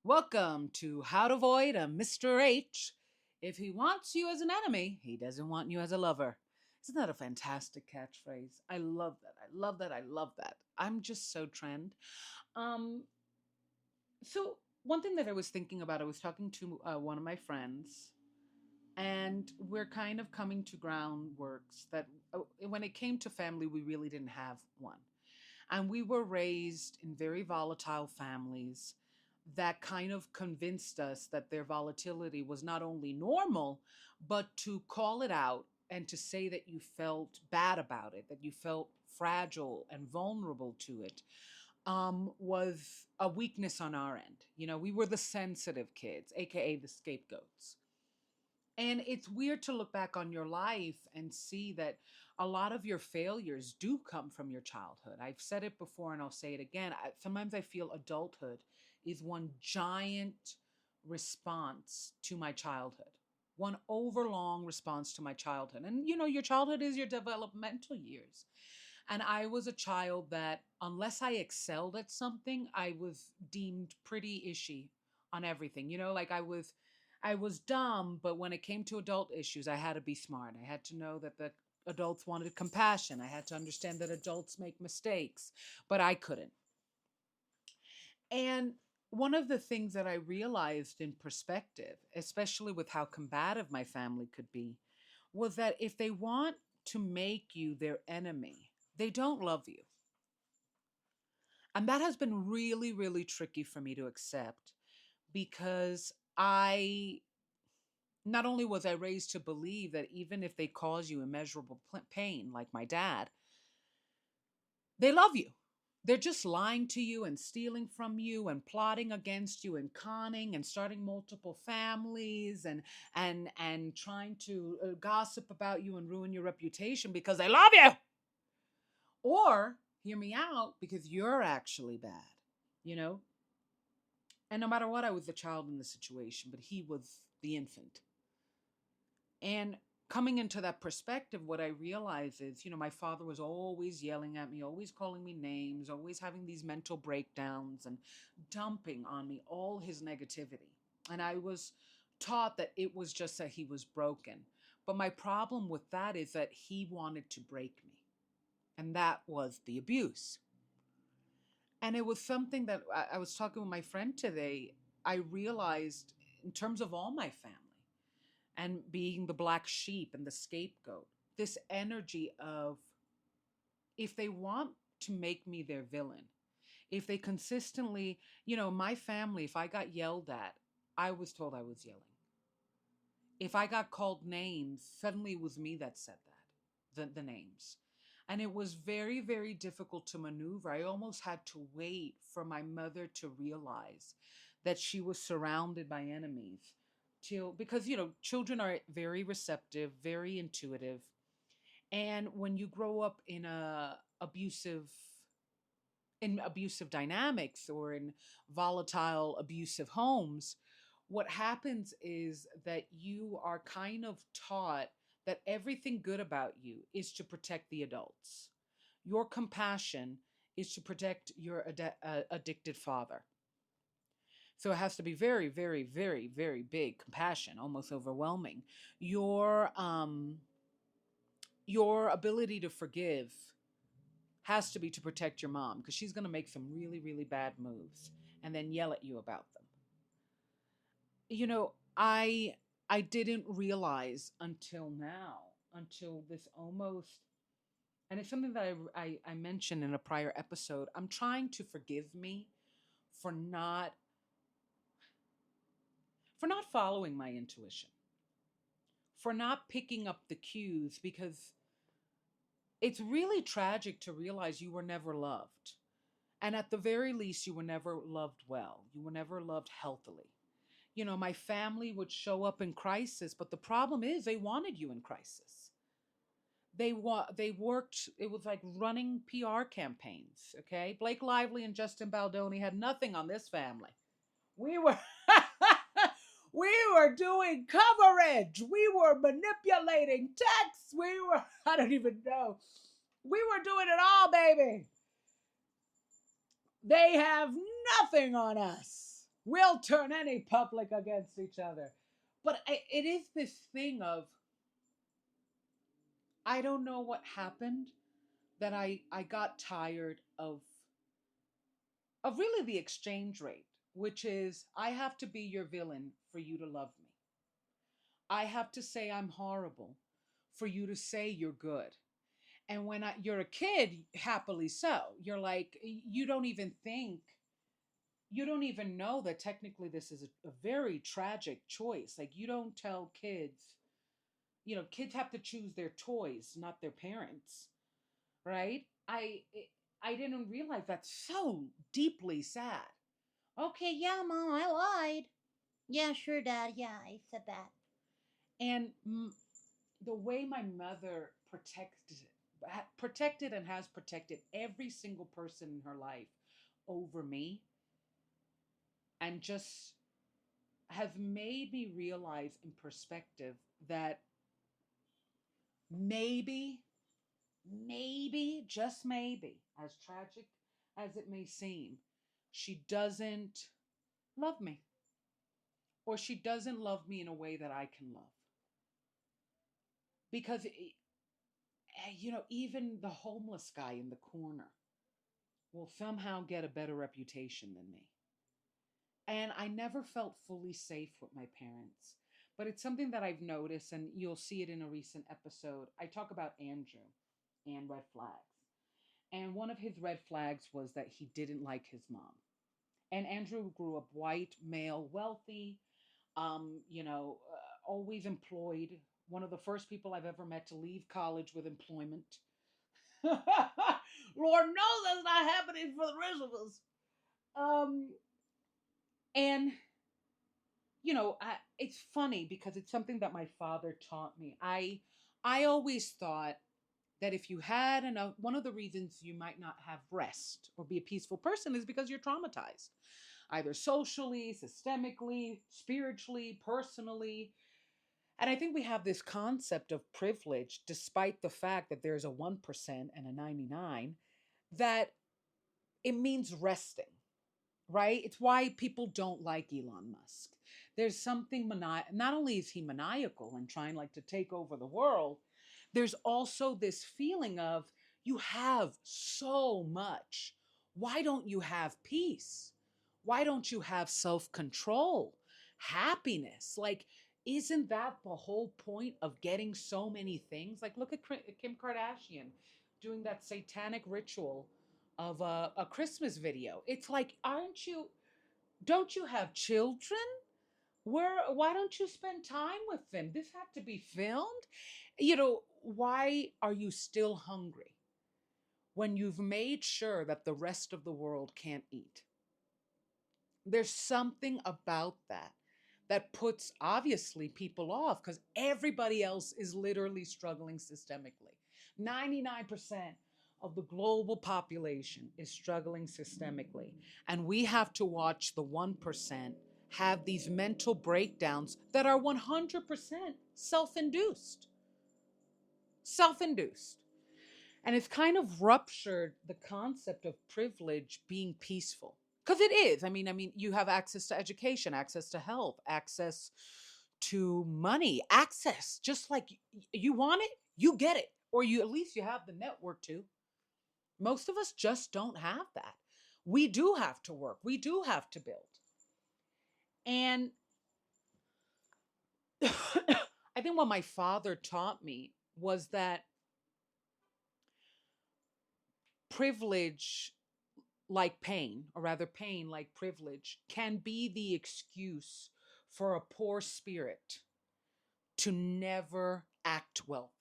Welcome to How to Avoid a Mr. H. If he wants you as an enemy, he doesn't want you as a lover. Isn't that a fantastic catchphrase? I love that. I love that. I love that. I'm just so trend. Um, so one thing that I was thinking about, I was talking to one of my friends, and we're kind of coming to groundworks that when it came to family, we really didn't have one. And we were raised in very volatile families that kind of convinced us that their volatility was not only normal, but to call it out and to say that you felt bad about it, that you felt fragile and vulnerable to it, was a weakness on our end. We were the sensitive kids, AKA the scapegoats. And it's weird to look back on your life and see that a lot of your failures do come from your childhood. I've said it before and I'll say it again. Sometimes I feel adulthood is one giant response to my childhood, one overlong response to my childhood. And your childhood is your developmental years. And I was a child that, unless I excelled at something, I was deemed pretty ishy on everything. Like I was dumb, but when it came to adult issues, I had to be smart. I had to know that the adults wanted compassion. I had to understand that adults make mistakes, but I couldn't. And one of the things that I realized in perspective, especially with how combative my family could be, was that if they want to make you their enemy, they don't love you. And that has been really, really tricky for me to accept because I not only was I raised to believe that even if they cause you immeasurable pain, like my dad, they love you. They're just lying to you and stealing from you and plotting against you and conning and starting multiple families and trying to gossip about you and ruin your reputation because they love you. Or hear me out because you're actually bad, you know? And no matter what, I was the child in the situation, but he was the infant. And coming into that perspective, what I realize is, my father was always yelling at me, always calling me names, always having these mental breakdowns and dumping on me all his negativity. And I was taught that it was just that he was broken. But my problem with that is that he wanted to break me. And that was the abuse. And it was something that I was talking with my friend today. I realized in terms of all my family, and being the black sheep and the scapegoat. This energy of, if they want to make me their villain, if they consistently, my family, if I got yelled at, I was told I was yelling. If I got called names, suddenly it was me that said the names. And it was very, very difficult to maneuver. I almost had to wait for my mother to realize that she was surrounded by enemies till, because children are very receptive, very intuitive. And when you grow up in abusive dynamics or in volatile abusive homes, what happens is that you are kind of taught that everything good about you is to protect the adults. Your compassion is to protect your addicted father. So it has to be very, very, very, very big compassion, almost overwhelming. Your ability to forgive has to be to protect your mom because she's going to make some really, really bad moves and then yell at you about them. I didn't realize until now, until this almost, and it's something that I mentioned in a prior episode. I'm trying to forgive me for not following my intuition, for not picking up the cues, because it's really tragic to realize you were never loved. And at the very least, you were never loved well. You were never loved healthily. My family would show up in crisis, but the problem is they wanted you in crisis. They worked, it was like running PR campaigns, okay? Blake Lively and Justin Baldoni had nothing on this family. We were we were doing coverage. We were manipulating texts. I don't even know. We were doing it all, baby. They have nothing on us. We'll turn any public against each other. But it is this thing of, I don't know what happened, that I got tired of really the exchange rate, which is I have to be your villain for you to love me. I have to say I'm horrible for you to say you're good. And when you're a kid, happily so, you're like, you don't even think, you don't even know that technically this is a very tragic choice. Like, you don't tell kids, kids have to choose their toys, not their parents, right? I didn't realize that's so deeply sad. Okay, yeah, mom, I lied. Yeah, sure, dad. Yeah, I said that. And the way my mother protected and has protected every single person in her life over me, and just has made me realize in perspective that maybe, just maybe, as tragic as it may seem, she doesn't love me, or she doesn't love me in a way that I can love. Because, even the homeless guy in the corner will somehow get a better reputation than me. And I never felt fully safe with my parents. But it's something that I've noticed, and you'll see it in a recent episode. I talk about Andrew and red flags. And one of his red flags was that he didn't like his mom. And Andrew grew up white, male, wealthy, always employed. One of the first people I've ever met to leave college with employment. Lord knows that's not happening for the rest of us. Um, and it's funny because it's something that my father taught me. I always thought that if you had enough, one of the reasons you might not have rest or be a peaceful person is because you're traumatized, either socially, systemically, spiritually, personally. And I think we have this concept of privilege, despite the fact that there's a 1% and a 99, that it means resting, right? It's why people don't like Elon Musk. There's something not only is he maniacal and trying like to take over the world, there's also this feeling of, you have so much. Why don't you have peace? Why don't you have self-control, happiness? Like, isn't that the whole point of getting so many things? Like, look at Kim Kardashian doing that satanic ritual of a Christmas video. It's like, don't you have children? Why don't you spend time with them? This had to be filmed. Why are you still hungry when you've made sure that the rest of the world can't eat? There's something about that puts obviously people off, because everybody else is literally struggling systemically. 99% of the global population is struggling systemically. And we have to watch the 1% have these mental breakdowns that are 100% self induced. Self induced. And it's kind of ruptured the concept of privilege being peaceful. Because it is. I mean, you have access to education, access to health, access to money, access. Just like you want it, you get it. Or you at least you have the network to. Most of us just don't have that. We do have to work. We do have to build. And I think what my father taught me was that privilege like pain, or rather pain like privilege, can be the excuse for a poor spirit to never act wealthy.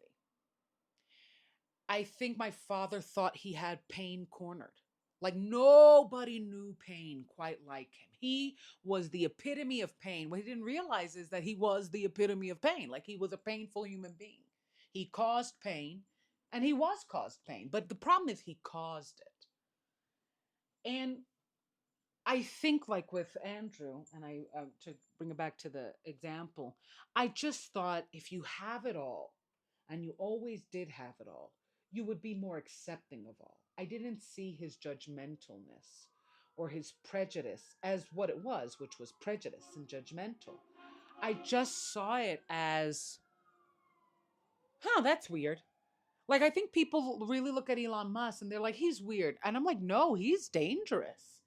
I think my father thought he had pain cornered. Like, nobody knew pain quite like him. He was the epitome of pain. What he didn't realize is that he was the epitome of pain. Like, he was a painful human being. He caused pain, and he was caused pain. But the problem is he caused it. And I think, like with Andrew, and I to bring it back to the example, I just thought if you have it all, and you always did have it all, you would be more accepting of all. I didn't see his judgmentalness or his prejudice as what it was, which was prejudice and judgmental. I just saw it as, huh, that's weird. Like, I think people really look at Elon Musk and they're like, he's weird. And I'm like, no, he's dangerous.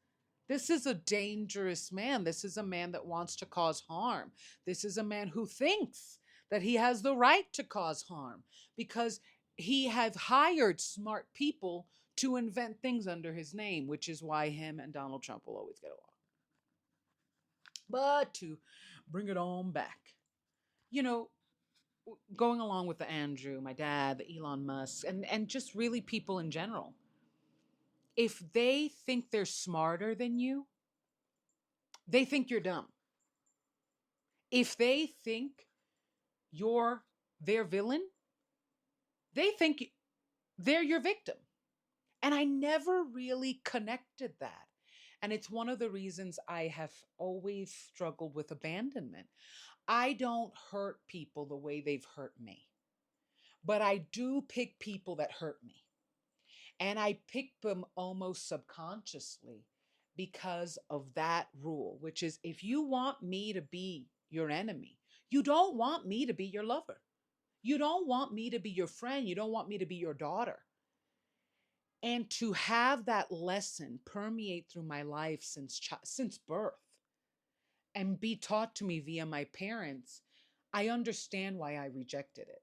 This is a dangerous man. This is a man that wants to cause harm. This is a man who thinks that he has the right to cause harm because he has hired smart people to invent things under his name, which is why him and Donald Trump will always get along. But to bring it on back, you know, going along with the Andrew, my dad, the Elon Musk, and just really people in general, if they think they're smarter than you, they think you're dumb. If they think you're their villain, they think they're your victim. And I never really connected that. And it's one of the reasons I have always struggled with abandonment. I don't hurt people the way they've hurt me, but I do pick people that hurt me. And I pick them almost subconsciously because of that rule, which is if you want me to be your enemy, you don't want me to be your lover. You don't want me to be your friend. You don't want me to be your daughter. And to have that lesson permeate through my life since birth and be taught to me via my parents, I understand why I rejected it.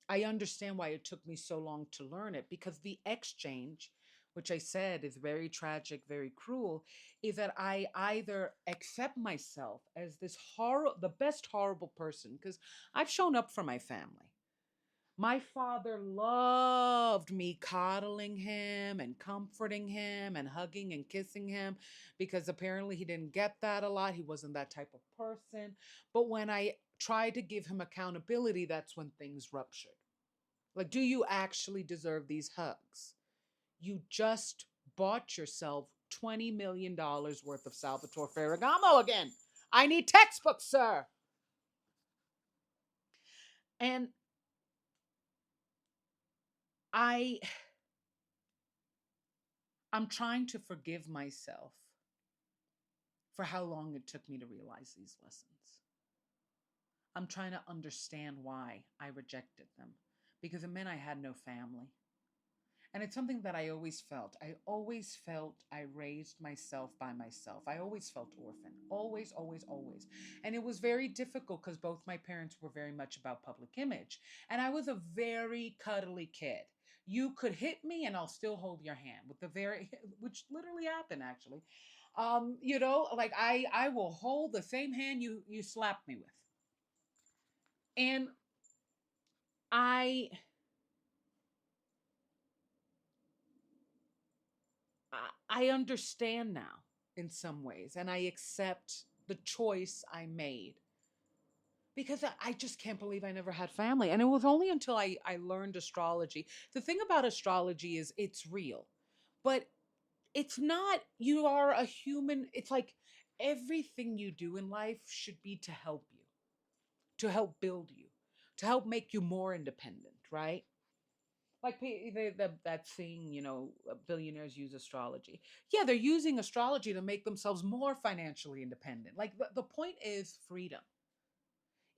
I understand why it took me so long to learn it because the exchange, which I said is very tragic, very cruel, is that I either accept myself as the best horrible person, because I've shown up for my family. My father loved me coddling him and comforting him and hugging and kissing him because apparently he didn't get that a lot. He wasn't that type of person. But when I tried to give him accountability, that's when things ruptured. Like, do you actually deserve these hugs? You just bought yourself $20 million worth of Salvatore Ferragamo again. I need textbooks, sir. And I I'm trying to forgive myself for how long it took me to realize these lessons. I'm trying to understand why I rejected them because it meant I had no family. And it's something that I always felt. I always felt I raised myself by myself. I always felt orphan. Always, always, always. And it was very difficult because both my parents were very much about public image. And I was a very cuddly kid. You could hit me and I'll still hold your hand with the very, which literally happened actually. Like I will hold the same hand you slapped me with. And I I understand now in some ways, and I accept the choice I made because I just can't believe I never had family. And it was only until I learned astrology. The thing about astrology is it's real, but it's not, you are a human. It's like everything you do in life should be to help you, to help build you, to help make you more independent, right? Like that thing, billionaires use astrology. Yeah, they're using astrology to make themselves more financially independent. Like the point is freedom.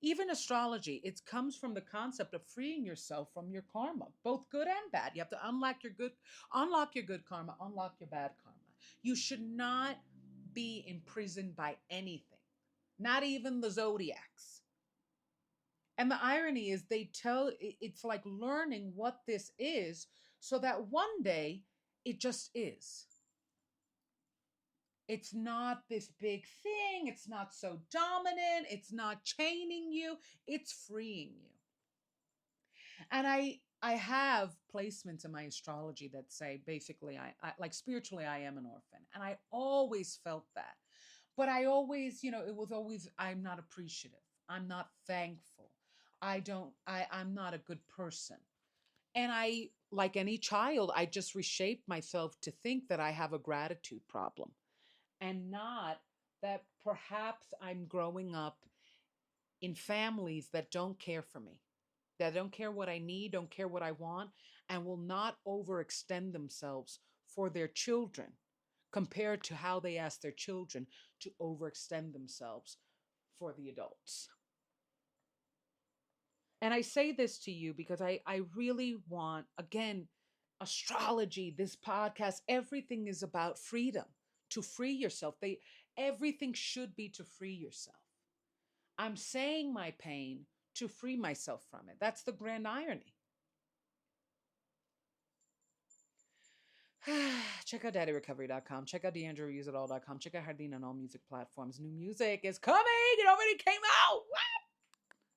Even astrology, it comes from the concept of freeing yourself from your karma, both good and bad. You have to unlock your good karma, unlock your bad karma. You should not be imprisoned by anything, not even the zodiacs. And the irony is it's like learning what this is so that one day it just is. It's not this big thing. It's not so dominant. It's not chaining you. It's freeing you. And I have placements in my astrology that say basically I like spiritually I am an orphan. And I always felt that. But I always, it was always I'm not appreciative. I'm not thankful. I'm not a good person. And I, like any child, I just reshaped myself to think that I have a gratitude problem and not that perhaps I'm growing up in families that don't care for me, that don't care what I need, don't care what I want, and will not overextend themselves for their children compared to how they ask their children to overextend themselves for the adults. And I say this to you because I really want, again, astrology, this podcast, everything is about freedom, to free yourself. Everything should be to free yourself. I'm saying my pain to free myself from it. That's the grand irony. Check out daddyrecovery.com. Check out deandrewuseitall.com. Check out Hardin on all music platforms. New music is coming. It already came out.